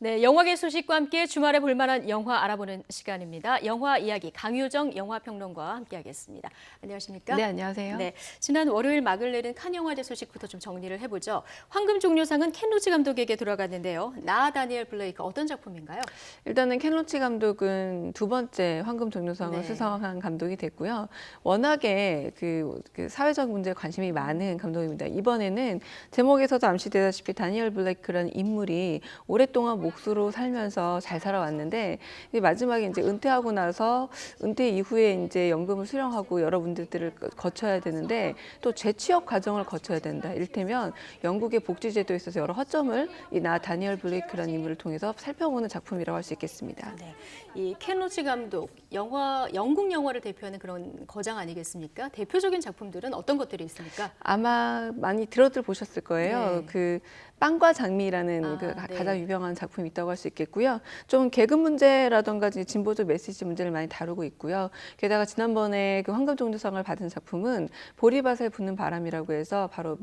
네, 영화계 소식과 함께 주말에 볼만한 영화 알아보는 시간입니다. 영화 이야기 강유정 영화평론가와 함께하겠습니다. 안녕하십니까? 네, 안녕하세요. 네, 지난 월요일 막을 내린 칸 영화제 소식부터 좀 정리를 해보죠. 황금 종려상은 켄 로치 감독에게 돌아갔는데요. 나 다니엘 블레이크 어떤 작품인가요? 일단은 켄 로치 감독은 두 번째 황금 종려상을 네. 수상한 감독이 됐고요. 워낙에 그 사회적 문제에 관심이 많은 감독입니다. 이번에는 제목에서도 암시되다시피 다니엘 블레이크라는 인물이 오랫동안 몫으로 살면서 잘 살아왔는데 마지막에 이제 은퇴하고 나서 은퇴 이후에 이제 연금을 수령하고 여러 문제들을 거쳐야 되는데 또 재취업 과정을 거쳐야 된다. 이를테면 영국의 복지제도에 있어서 여러 허점을 이 나 다니엘 블레이크라는 인물을 통해서 살펴보는 작품이라고 할 수 있겠습니다. 네, 이 켄 로치 감독 영국 영화를 대표하는 그런 거장 아니겠습니까? 대표적인 작품들은 어떤 것들이 있습니까? 아마 많이 들어들 보셨을 거예요. 네. 그 빵과 장미라는 네. 가장 유명한 작품이 있다고 할 수 있겠고요. 좀 계급 문제라던가 진보적 메시지 문제를 많이 다루고 있고요. 게다가 지난번에 그 황금 종려상을 받은 작품은 보리밭에 부는 바람이라고 해서 바로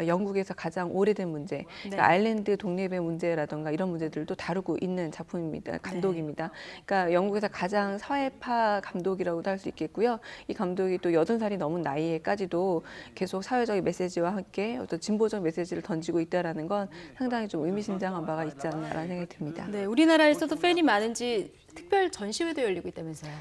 영국에서 가장 오래된 문제, 네. 그러니까 아일랜드 독립의 문제라던가 이런 문제들도 다루고 있는 작품입니다. 감독입니다. 그러니까 영국에서 가장 사회파 감독이라고도 할 수 있겠고요. 이 감독이 또 80살이 넘은 나이에까지도 계속 사회적인 메시지와 함께 어떤 진보적 메시지를 던지고 있다는 건 상당히 좀 의미심장한 바가 있지 않나라는 생각이 듭니다. 네, 우리나라에서도 팬이 많은지 특별 전시회도 열리고 있다면서요?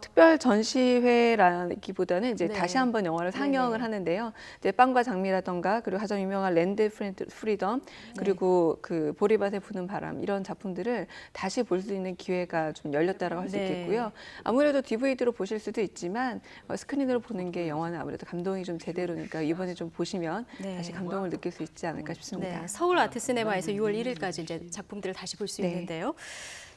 특별 전시회라기보다는 이제 네. 다시 한번 영화를 상영을 하는데요. 이제 빵과 장미라던가 그리고 가장 유명한 랜드 프리덤 그리고 그 보리밭에 부는 바람 이런 작품들을 다시 볼 수 있는 기회가 좀 열렸다라고 할 수 네. 있겠고요. 아무래도 DVD로 보실 수도 있지만 스크린으로 보는 게 영화는 아무래도 감동이 좀 제대로니까 이번에 좀 보시면 네. 다시 감동을 느낄 수 있지 않을까 싶습니다. 네, 서울 아트시네마에서 6월 1일까지 이제 작품들을 다시 볼 수 네. 있는데요.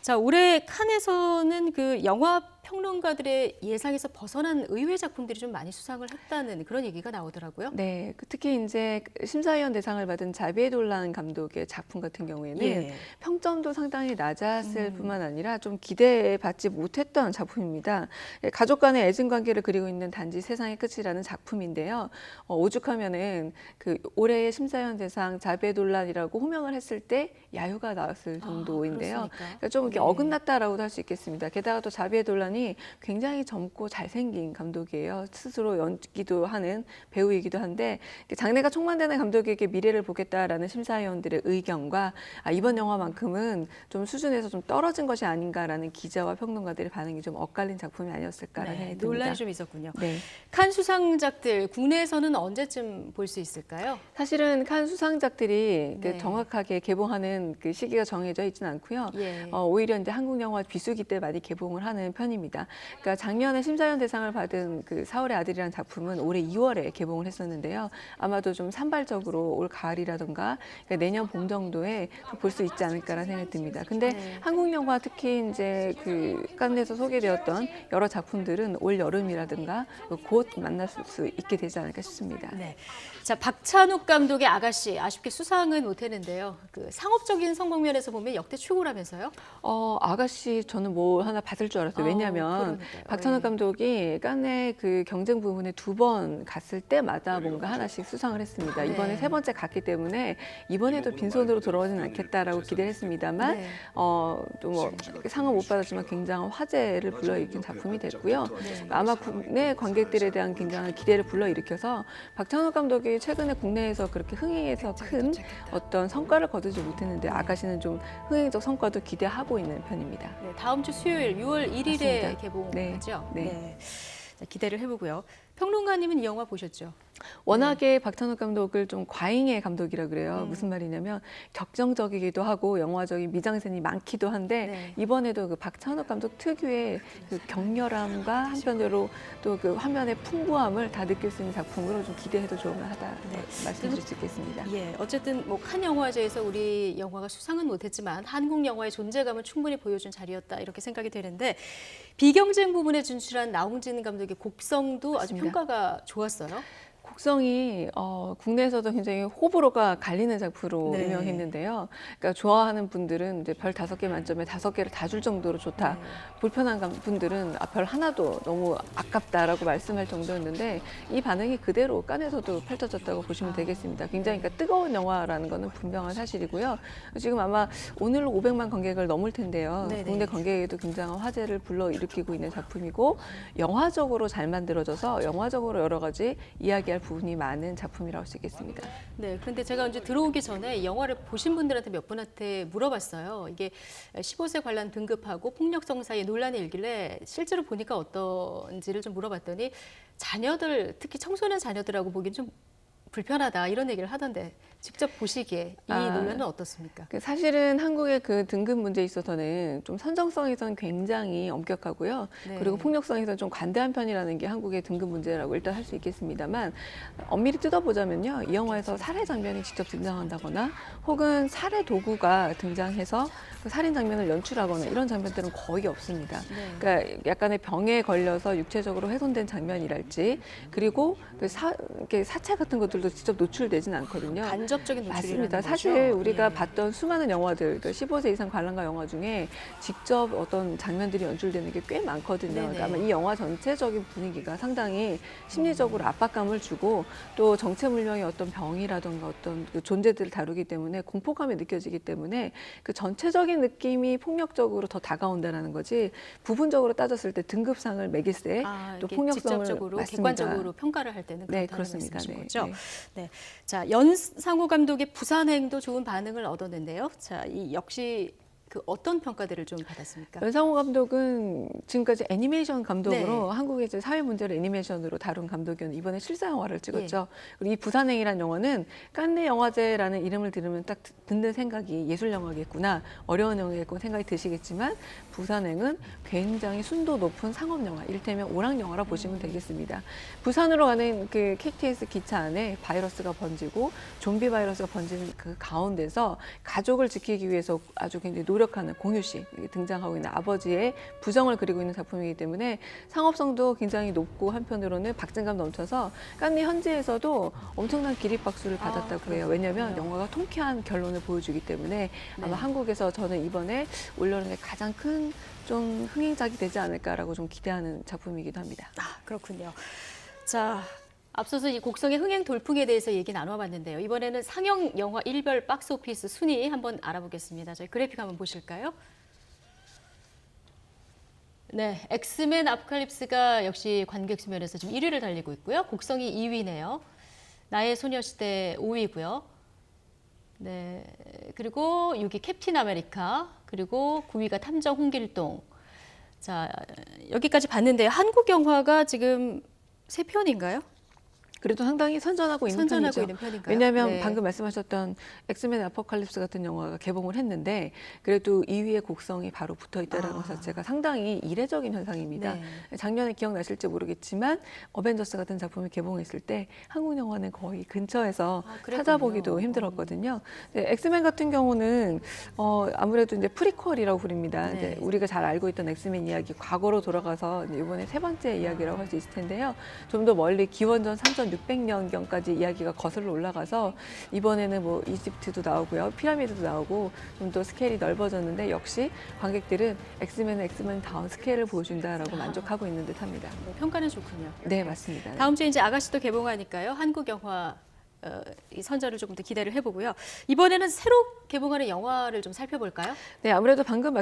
자, 올해 칸에서는 그 영화 평론가들의 예상에서 벗어난 의외 작품들이 좀 많이 수상을 했다는 그런 얘기가 나오더라고요. 네, 특히 이제 심사위원 대상을 받은 자비에 돌란 감독의 작품 같은 경우에는 예. 평점도 상당히 낮았을 뿐만 아니라 좀 기대받지 못했던 작품입니다. 가족 간의 애증 관계를 그리고 있는 단지 세상의 끝이라는 작품인데요. 오죽하면은 그 올해의 심사위원 대상 자비에 돌란이라고 호명을 했을 때 야유가 나왔을 정도인데요. 그러니까 좀 이렇게 어긋났다라고도 할 수 있겠습니다. 게다가 또 자비에 돌란이 굉장히 젊고 잘생긴 감독이에요. 스스로 연기도 하는 배우이기도 한데 장래가 촉망되는 감독에게 미래를 보겠다라는 심사위원들의 의견과 이번 영화만큼은 좀 수준에서 좀 떨어진 것이 아닌가라는 기자와 평론가들의 반응이 좀 엇갈린 작품이 아니었을까라는 생각이 듭니다. 논란이 좀 있었군요. 네. 칸 수상작들 국내에서는 언제쯤 볼 수 있을까요? 사실은 칸 수상작들이 네. 정확하게 개봉하는 그 시기가 정해져 있지는 않고요. 예. 오히려 이제 한국 영화 비수기 때 많이 개봉을 하는 편입니다. 그러니까 작년에 심사위원 대상을 받은 그 4월의 아들이라는 작품은 올해 2월에 개봉을 했었는데요. 아마도 좀 산발적으로 올 가을이라든가 그러니까 내년 봄 정도에 볼 수 있지 않을까라는 생각이 듭니다. 근데 네. 한국 영화 특히 이제 그 칸에서 소개되었던 여러 작품들은 올 여름이라든가 곧 만날 수 있게 되지 않을까 싶습니다. 네. 자, 박찬욱 감독의 아가씨 아쉽게 수상은 못했는데요. 그 상업적인 성공 면에서 보면 역대 최고라면서요? 아가씨 저는 뭐 하나 받을 줄 알았어요. 왜냐하면 그러니까요. 박찬욱 예. 감독이 칸의 그 경쟁 부분에 2번 갔을 때마다 뭔가 하나씩 수상을 했습니다. 네. 이번에 3번째 갔기 때문에 이번에도 빈손으로 돌아오지는 않겠다라고 기대를 했습니다만 네. 또 뭐 상은 못 받았지만 굉장한 화제를 불러일으킨 작품이 됐고요. 아마 국내 관객들에 대한 굉장한 기대를 불러일으켜서 박찬욱 감독이 최근에 국내에서 그렇게 흥행에서 큰 어떤 성과를 거두지 못했는데 아가씨는 좀 흥행적 성과도 기대하고 있는 편입니다. 네, 다음 주 수요일 6월 1일에 맞습니다. 개봉하죠. 네. 자, 기대를 해보고요. 평론가님은 이 영화 보셨죠? 워낙에 박찬욱 감독을 좀 과잉의 감독이라 그래요. 무슨 말이냐면 격정적이기도 하고 영화적인 미장센이 많기도 한데 네. 이번에도 그 박찬욱 감독 특유의 그 격렬함과 한편으로 또 그 화면의 풍부함을 다 느낄 수 있는 작품으로 좀 기대해도 좋을만하다 말씀드릴 수 있겠습니다. 예, 어쨌든 뭐 칸 영화제에서 우리 영화가 수상은 못했지만 한국 영화의 존재감을 충분히 보여준 자리였다 이렇게 생각이 되는데 비경쟁 부분에 진출한 나홍진 감독의 곡성도 아주 맞습니다. 평가가 좋았어요. 곡성이 국내에서도 굉장히 호불호가 갈리는 작품으로 네. 유명했는데요. 그러니까 좋아하는 분들은 이제 별 5개 만점에 5개를 다 줄 정도로 좋다. 네. 불편한 분들은 별 하나도 너무 아깝다라고 말씀할 정도였는데 이 반응이 그대로 깐에서도 펼쳐졌다고 보시면 되겠습니다. 굉장히 그러니까 뜨거운 영화라는 거는 분명한 사실이고요. 지금 아마 오늘로 500만 관객을 넘을 텐데요. 네네. 국내 관객에도 굉장한 화제를 불러일으키고 있는 작품이고 영화적으로 잘 만들어져서 영화적으로 여러 가지 이야기할 부분이 많은 작품이라고 할 수 있겠습니다. 네, 그런데 제가 이제 들어오기 전에 이 영화를 보신 분들한테 몇 분한테 물어봤어요. 이게 15세 관람 등급하고 폭력성 사이에 논란이 일길래 실제로 보니까 어떤지를 좀 물어봤더니 자녀들, 특히 청소년 자녀들하고 보기엔 좀 불편하다 이런 얘기를 하던데 직접 보시기에 이 논란은 어떻습니까? 사실은 한국의 그 등급 문제에 있어서는 좀 선정성에서는 굉장히 엄격하고요. 네. 그리고 폭력성에서는 좀 관대한 편이라는 게 한국의 등급 문제라고 일단 할 수 있겠습니다만 엄밀히 뜯어보자면요. 이 영화에서 살해 장면이 직접 등장한다거나 혹은 살해 도구가 등장해서 그 살인 장면을 연출하거나 이런 장면들은 거의 없습니다. 네. 그러니까 약간의 병에 걸려서 육체적으로 훼손된 장면이랄지 그리고 이렇게 사체 같은 것들도 직접 노출되진 않거든요. 간접적인 노출이라는 맞습니다. 거죠? 사실 우리가 예. 봤던 수많은 영화들, 그러니까 15세 이상 관람가 영화 중에 직접 어떤 장면들이 연출되는 게 꽤 많거든요. 네네. 그러니까 아마 이 영화 전체적인 분위기가 상당히 심리적으로 압박감을 주고 또 정체불명의 어떤 병이라든가 어떤 그 존재들을 다루기 때문에 공포감이 느껴지기 때문에 그 전체적인 느낌이 폭력적으로 더 다가온다는 거지 부분적으로 따졌을 때 등급상을 매길 때 또 이게 폭력성을 직접적으로 맞습니다. 객관적으로 평가를 할 때는 네, 그렇다는 그렇습니다. 말씀이신 네, 거죠. 네. 네. 자, 연상호 감독의 부산행도 좋은 반응을 얻었는데요. 자, 이 역시 그 어떤 평가들을 좀 받았습니까? 연상호 감독은 지금까지 애니메이션 감독으로 네. 한국의 이제 사회 문제를 애니메이션으로 다룬 감독이었는데 이번에 실사 영화를 찍었죠. 예. 그리고 이 부산행이라는 영화는 깐네 영화제라는 이름을 들으면 딱 듣는 생각이 예술 영화겠구나, 어려운 영화겠구나 생각이 드시겠지만 부산행은 굉장히 순도 높은 상업 영화, 이를테면 오락 영화라 보시면 되겠습니다. 부산으로 가는 그 KTX 기차 안에 바이러스가 번지고 좀비 바이러스가 번지는 그 가운데서 가족을 지키기 위해서 아주 굉장히 노력하는 공유 씨 등장하고 있는 아버지의 부정을 그리고 있는 작품이기 때문에 상업성도 굉장히 높고 한편으로는 박진감 넘쳐서 깐네 현지에서도 엄청난 기립박수를 받았다고 해요. 왜냐하면 영화가 통쾌한 결론을 보여주기 때문에 아마 한국에서 저는 이번에 올여름에 가장 큰 좀 흥행작이 되지 않을까라고 좀 기대하는 작품이기도 합니다. 아, 그렇군요. 자, 앞서서 이 곡성의 흥행 돌풍에 대해서 얘기 나눠봤는데요. 이번에는 상영 영화 일별 박스오피스 순위 한번 알아보겠습니다. 저희 그래픽 한번 보실까요? 네, 엑스맨 아포칼립스가 역시 관객 수면에서 지금 1위를 달리고 있고요. 곡성이 2위네요. 나의 소녀시대 5위고요. 네, 그리고 6위 캡틴 아메리카, 그리고 9위가 탐정 홍길동. 자, 여기까지 봤는데요. 한국 영화가 지금 3편인가요? 그래도 상당히 선전하고 있는 선전하고 편이죠. 있는 편인가요? 왜냐하면 네. 방금 말씀하셨던 엑스맨 아포칼립스 같은 영화가 개봉을 했는데 그래도 2위에 곡성이 바로 붙어 있다는 것 자체가 상당히 이례적인 현상입니다. 네. 작년에 기억나실지 모르겠지만 어벤져스 같은 작품이 개봉했을 때 한국 영화는 거의 근처에서 그랬군요. 찾아보기도 힘들었거든요. 네, 엑스맨 같은 경우는 아무래도 이제 프리퀄이라고 부릅니다. 네. 이제 우리가 잘 알고 있던 엑스맨 이야기 과거로 돌아가서 이제 이번에 3번째 이야기라고 할 수 있을 텐데요. 좀 더 멀리 기원전 3600년경까지 이야기가 거슬러 올라가서 이번에는 뭐 이집트도 나오고요, 피라미드도 나오고 좀 더 스케일이 넓어졌는데 역시 관객들은 엑스맨은 엑스맨다운 스케일을 보여준다라고 만족하고 있는 듯합니다. 네, 평가는 좋군요. 네, 맞습니다. 다음 주에 이제 아가씨도 개봉하니까요. 한국 영화 이 선전을 조금 더 기대를 해보고요. 이번에는 새로 개봉하는 영화를 좀 살펴볼까요? 네, 아무래도 방금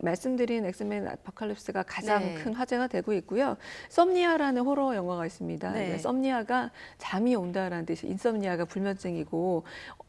말씀드린 엑스맨 아포칼립스가 가장 네. 큰 화제가 되고 있고요. 썸니아라는 호러 영화가 있습니다. 네. 네, 썸니아가 잠이 온다라는 뜻이 인썸니아가 불면증이고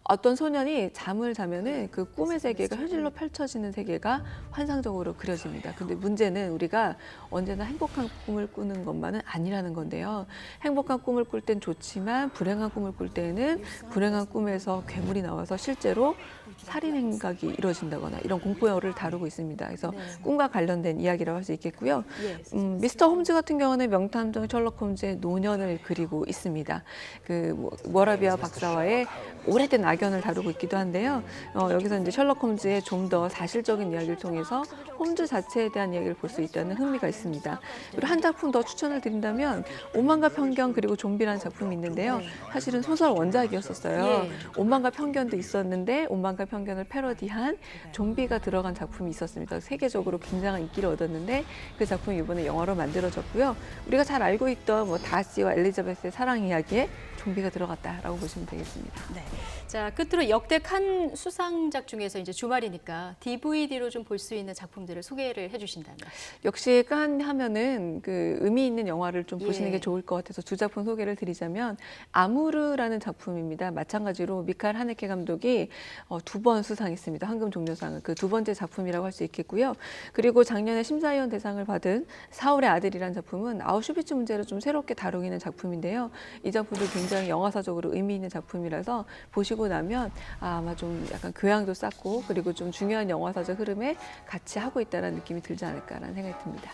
어떤 소년이 잠을 자면은 그 꿈의 세계가 현실로 펼쳐지는 세계가 환상적으로 그려집니다. 근데 문제는 우리가 언제나 행복한 꿈을 꾸는 것만은 아니라는 건데요. 행복한 꿈을 꿀 땐 좋지만 불행한 꿈을 꿀 때는 불행한 꿈에서 괴물이 나와서 실제로 살인 행각이 이루어진다거나 이런 공포영화를 다루고 있습니다. 그래서 네. 꿈과 관련된 이야기라고 할 수 있겠고요. 예. 미스터 홈즈 같은 경우는 명탐정 셜록 홈즈의 노년을 그리고 있습니다. 그 워라비아 박사와의 오래된 악연을 다루고 있기도 한데요. 여기서 이제 셜록 홈즈의 좀 더 사실적인 이야기를 통해서 홈즈 자체에 대한 이야기를 볼 수 있다는 흥미가 있습니다. 그리고 한 작품 더 추천을 드린다면 오만과 편견 그리고 좀비라는 작품이 있는데요. 사실은 소설 원작이었었어요. 예. 오만과 편견도 있었는데 오만과 편견을 패러디한 좀비가 들어간 작품이 있었습니다. 세계적으로 굉장한 인기를 얻었는데 그 작품이 이번에 영화로 만들어졌고요. 우리가 잘 알고 있던 뭐 다시와 엘리자베스의 사랑 이야기에 좀비가 들어갔다라고 보시면 되겠습니다. 네. 자, 끝으로 역대 칸 수상작 중에서 이제 주말이니까 DVD로 좀 볼 수 있는 작품들을 소개를 해주신다면. 역시 칸 하면은 그 의미 있는 영화를 좀 보시는 예. 게 좋을 것 같아서 두 작품 소개를 드리자면 아무르라는 작품입니다. 마찬가지로 미카엘 하네케 감독이 2번 수상했습니다. 황금 종려상을 그 두 번째 작품이라고 할 수 있겠고요. 그리고 작년에 심사위원 대상을 받은 사울의 아들이라는 작품은 아우슈비츠 문제를 좀 새롭게 다루기는 작품인데요. 이 작품도 굉장히 영화사적으로 의미 있는 작품이라서 보시고 나면 아마 좀 약간 교양도 쌓고 그리고 좀 중요한 영화사적 흐름에 같이 하고 있다는 느낌이 들지 않을까라는 생각이 듭니다.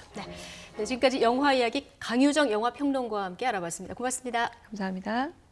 네, 지금까지 영화 이야기 강유정 영화평론가와 함께 알아봤습니다. 고맙습니다. 감사합니다.